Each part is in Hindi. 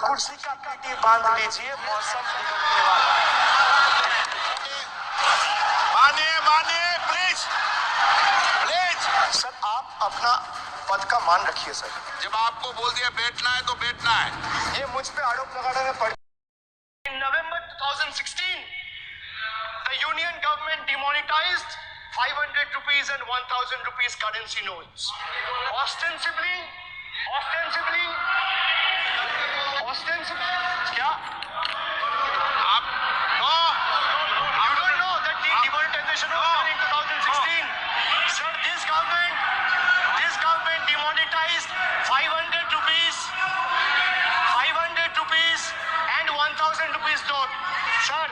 कुर्सी का पेटी बांध लीजिए, मौसम बिगड़ने वाला है। मानिए मानिए प्लीज प्लीज। सर आप अपना पद का मान रखिए सर। जब आपको बोल दिया बैठना है तो बैठना है। ये मुझ पे आरोप लगाने में पड़। In November 2016, the Union government demonetized 500 rupees and 1000 rupees currency notes. Ostensibly, क्या? आप no You don't know that the demonetization was done in 2016. Sir, this government demonetized 500 rupees and 1000 rupees note. Sir,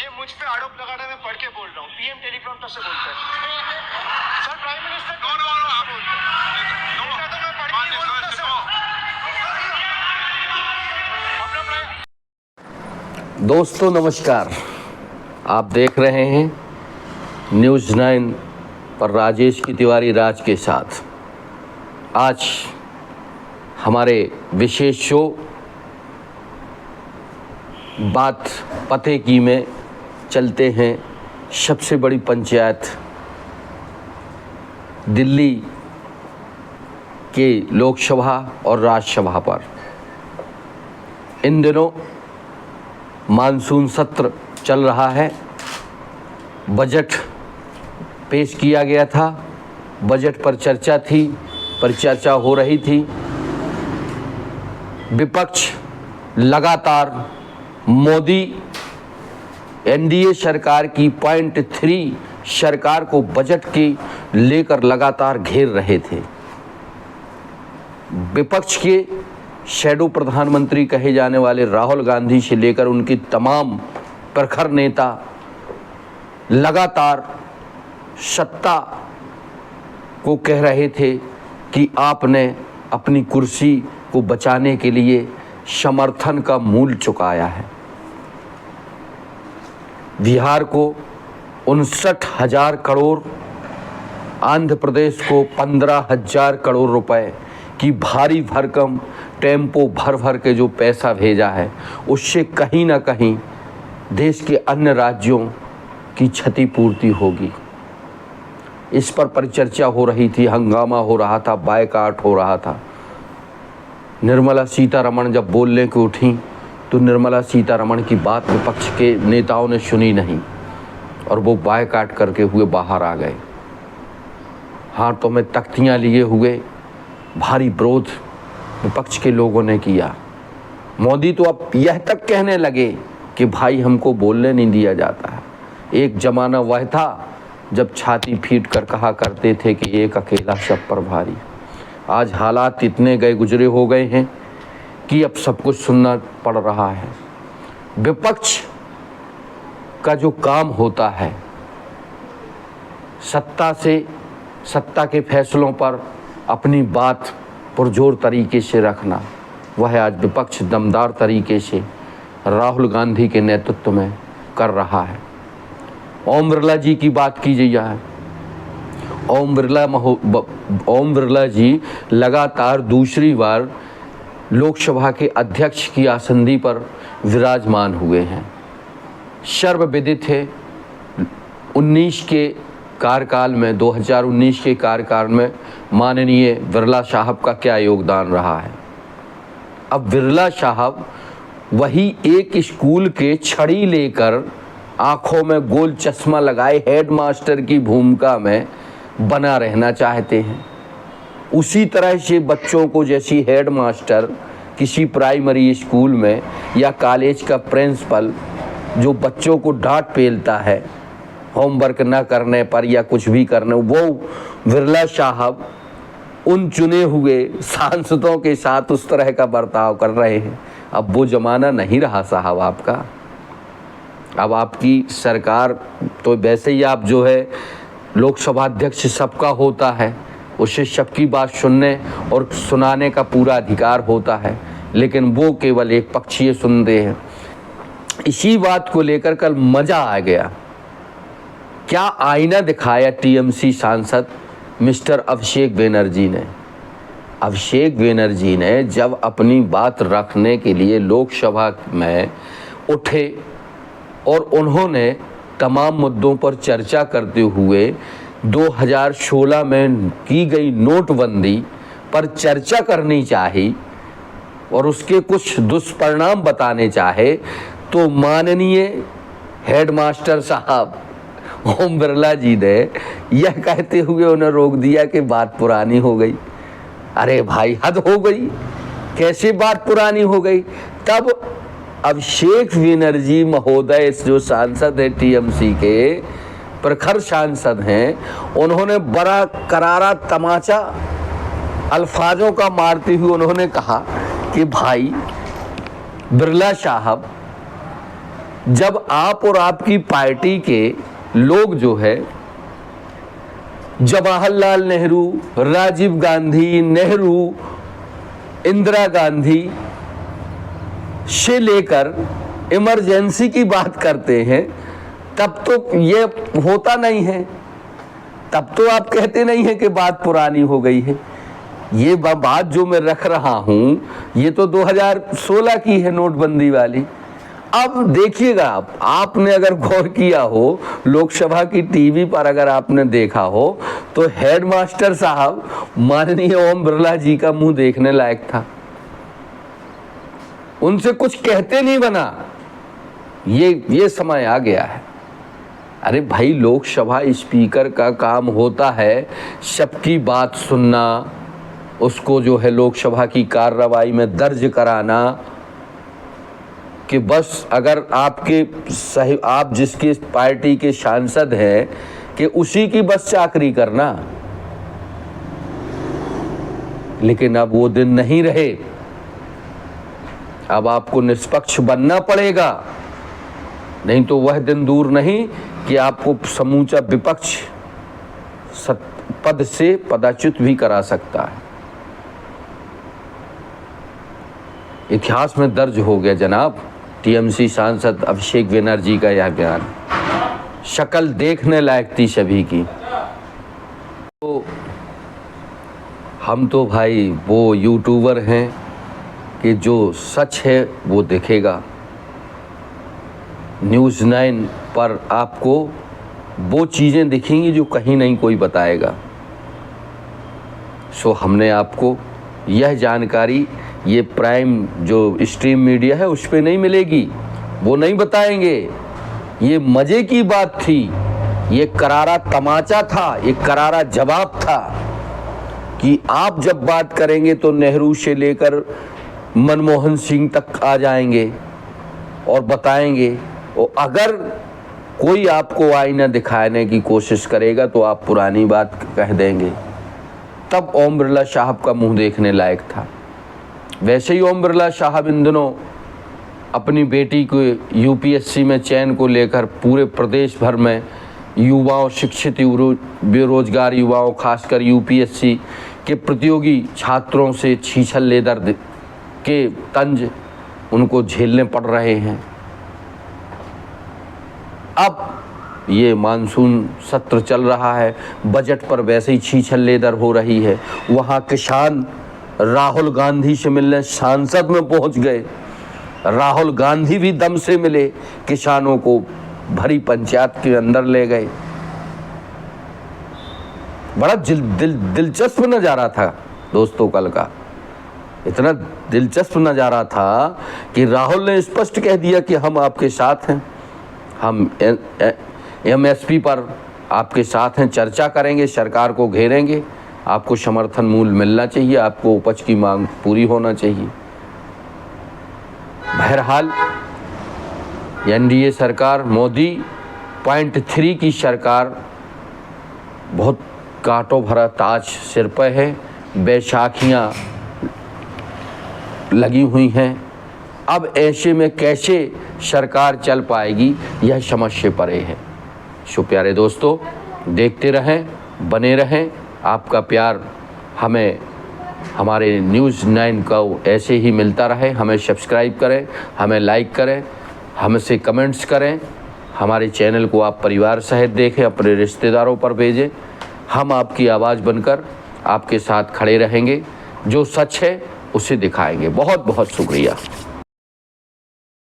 ये मुझ पे आरोप लगाने में पढ़ के बोल रहा हूँ। पीएम टेलीप्रॉम्प्टर से बोलते हैं। Sir prime minister no no no आप इतना तो मैं पढ़ के ही बोलूँगा सर। अपना प्राइम। दोस्तों नमस्कार, आप देख रहे हैं न्यूज़ 9 पर राजेश की तिवारी राज के साथ। आज हमारे विशेष शो बात पते की में चलते हैं सबसे बड़ी पंचायत दिल्ली के लोकसभा और राज्यसभा पर। इन दिनों मानसून सत्र चल रहा है। बजट पेश किया गया था, बजट पर चर्चा थी, पर चर्चा हो रही थी। विपक्ष लगातार मोदी एनडीए सरकार की पॉइंट 3 सरकार को बजट की लेकर लगातार घेर रहे थे। विपक्ष के शैडो प्रधानमंत्री कहे जाने वाले राहुल गांधी से लेकर उनकी तमाम प्रखर नेता लगातार सत्ता को कह रहे थे कि आपने अपनी कुर्सी को बचाने के लिए समर्थन का मूल्य चुकाया है। बिहार को 59,000 करोड़, आंध्र प्रदेश को 15,000 करोड़ रुपए की भारी भरकम टेम्पो भर भर के जो पैसा भेजा है, उससे कहीं ना कहीं देश के अन्य राज्यों की क्षतिपूर्ति होगी। इस पर परिचर्चा हो रही थी, हंगामा हो रहा था, बायकॉट हो रहा था। निर्मला सीतारमण जब बोलने को उठी तो निर्मला सीतारमण की बात विपक्ष के नेताओं ने सुनी नहीं और वो बायकॉट करके हुए बाहर आ गए। हाथों में तख्तियाँ लिए हुए भारी विरोध विपक्ष के लोगों ने किया। मोदी तो अब यह तक कहने लगे कि भाई हमको बोलने नहीं दिया जाता है। एक ज़माना वह था जब छाती पीट कर कहा करते थे कि एक अकेला सब पर भारी। आज हालात इतने गए गुजरे हो गए हैं कि अब सब कुछ सुनना पड़ रहा है। विपक्ष का जो काम होता है सत्ता के फैसलों पर अपनी बात पुरजोर तरीके से रखना, वह आज विपक्ष दमदार तरीके से राहुल गांधी के नेतृत्व में कर रहा है। ओम बिरला जी की बात की जाए, ओम बिरला जी लगातार दूसरी बार लोकसभा के अध्यक्ष की आसंदी पर विराजमान हुए हैं। सर्वविदित है 2019 के कार्यकाल में माननीय बिरला साहब का क्या योगदान रहा है। अब बिरला साहब वही एक स्कूल के छड़ी लेकर आँखों में गोल चश्मा लगाए हेडमास्टर की भूमिका में बना रहना चाहते हैं। उसी तरह से बच्चों को जैसी हेडमास्टर किसी प्राइमरी स्कूल में या कॉलेज का प्रिंसिपल जो बच्चों को डांट पेलता है होमवर्क न करने पर या कुछ भी करने, वो बिरला साहब उन चुने हुए सांसदों के साथ उस तरह का बर्ताव कर रहे हैं। अब वो ज़माना नहीं रहा साहब आपका। अब आपकी सरकार तो वैसे ही आप जो है लोकसभा अध्यक्ष सबका होता है, उसे सबकी बात सुनने और सुनाने का पूरा अधिकार होता है, लेकिन वो केवल एक पक्षीय सुनते हैं। इसी बात को लेकर कल मज़ा आ गया। क्या आईना दिखाया टीएमसी सांसद मिस्टर अभिषेक बनर्जी ने। अभिषेक बनर्जी ने जब अपनी बात रखने के लिए लोकसभा में उठे और उन्होंने तमाम मुद्दों पर चर्चा करते हुए 2016 में की गई नोटबंदी पर चर्चा करनी चाहिए और उसके कुछ दुष्परिणाम बताने चाहे, तो माननीय हेडमास्टर साहब ओम बिरला जी ने यह कहते हुए उन्हें रोक दिया कि बात पुरानी हो गई। अरे भाई, हद हो गई, कैसे बात पुरानी हो गई? तब अभिषेक बनर्जी महोदय जो सांसद है टीएमसी के, प्रखर सांसद हैं, उन्होंने बड़ा करारा तमाचा अल्फाजों का मारते हुए उन्होंने कहा कि भाई बिरला साहब, जब आप और आपकी पार्टी के लोग जो है जवाहरलाल नेहरू, राजीव गांधी, नेहरू, इंदिरा गांधी से लेकर इमरजेंसी की बात करते हैं, तब तो ये होता नहीं है, तब तो आप कहते नहीं है कि बात पुरानी हो गई है। ये बात जो मैं रख रहा हूँ ये तो 2016 की है, नोटबंदी वाली। अब देखिएगा, आपने अगर गौर किया हो, लोकसभा की टीवी पर अगर आपने देखा हो, तो हेडमास्टर साहब माननीय ओम बिरला जी का मुंह देखने लायक था। उनसे कुछ कहते नहीं बना। ये समय आ गया है। अरे भाई, लोकसभा स्पीकर का काम होता है सबकी बात सुनना, उसको जो है लोकसभा की कार्रवाई में दर्ज कराना, कि बस अगर आपके सही, आप जिसके पार्टी के सांसद हैं कि उसी की बस चाकरी करना। लेकिन अब वो दिन नहीं रहे। अब आपको निष्पक्ष बनना पड़ेगा, नहीं तो वह दिन दूर नहीं कि आपको समूचा विपक्ष पद से पदच्युत भी करा सकता है। इतिहास में दर्ज हो गया जनाब, टीएमसी सांसद अभिषेक बनर्जी का यह बयान। शक्ल देखने लायक थी सभी की। तो हम तो भाई वो यूट्यूबर हैं कि जो सच है वो दिखेगा। न्यूज़ 9 पर आपको वो चीज़ें दिखेंगी जो कहीं नहीं कोई बताएगा। सो हमने आपको यह जानकारी, ये प्राइम जो स्ट्रीम मीडिया है उस पर नहीं मिलेगी, वो नहीं बताएंगे। ये मज़े की बात थी, ये करारा तमाचा था, ये करारा जवाब था कि आप जब बात करेंगे तो नेहरू से लेकर मनमोहन सिंह तक आ जाएंगे और बताएंगे, और अगर कोई आपको आईना दिखाने की कोशिश करेगा तो आप पुरानी बात कह देंगे। तब ओम बिरला साहब का मुंह देखने लायक था। वैसे ही ओम बिरला साहब इन दिनों अपनी बेटी को यूपीएससी में चयन को लेकर पूरे प्रदेश भर में युवाओं, शिक्षित बेरोजगार युवाओं, खासकर यूपीएससी के प्रतियोगी छात्रों से छीछल लेदर के तंज उनको झेलने पड़ रहे हैं। अब ये मानसून सत्र चल रहा है, बजट पर वैसे ही छीछल लेदर हो रही है। वहाँ किसान राहुल गांधी से मिलने सांसद में पहुंच गए। राहुल गांधी भी दम से मिले, किसानों को भरी पंचायत के अंदर ले गए। बड़ा दिलचस्प नज़ारा था दोस्तों कल का। इतना दिलचस्प नज़ारा था कि राहुल ने स्पष्ट कह दिया कि हम आपके साथ हैं, हम एमएसपी पर आपके साथ हैं, चर्चा करेंगे, सरकार को घेरेंगे, आपको समर्थन मूल्य मिलना चाहिए, आपको उपज की मांग पूरी होना चाहिए। बहरहाल एनडीए सरकार, मोदी .3 की सरकार, बहुत कांटों भरा ताज सिर पर है, बैसाखियाँ लगी हुई हैं। अब ऐसे में कैसे सरकार चल पाएगी, यह समझ से परे है। सो प्यारे दोस्तों, देखते रहें, बने रहें। आपका प्यार हमें हमारे न्यूज़ 9 को ऐसे ही मिलता रहे। हमें सब्सक्राइब करें, हमें लाइक करें, हमसे कमेंट्स करें। हमारे चैनल को आप परिवार सहित देखें, अपने रिश्तेदारों पर भेजें। हम आपकी आवाज़ बनकर आपके साथ खड़े रहेंगे। जो सच है उसे दिखाएंगे। बहुत बहुत शुक्रिया।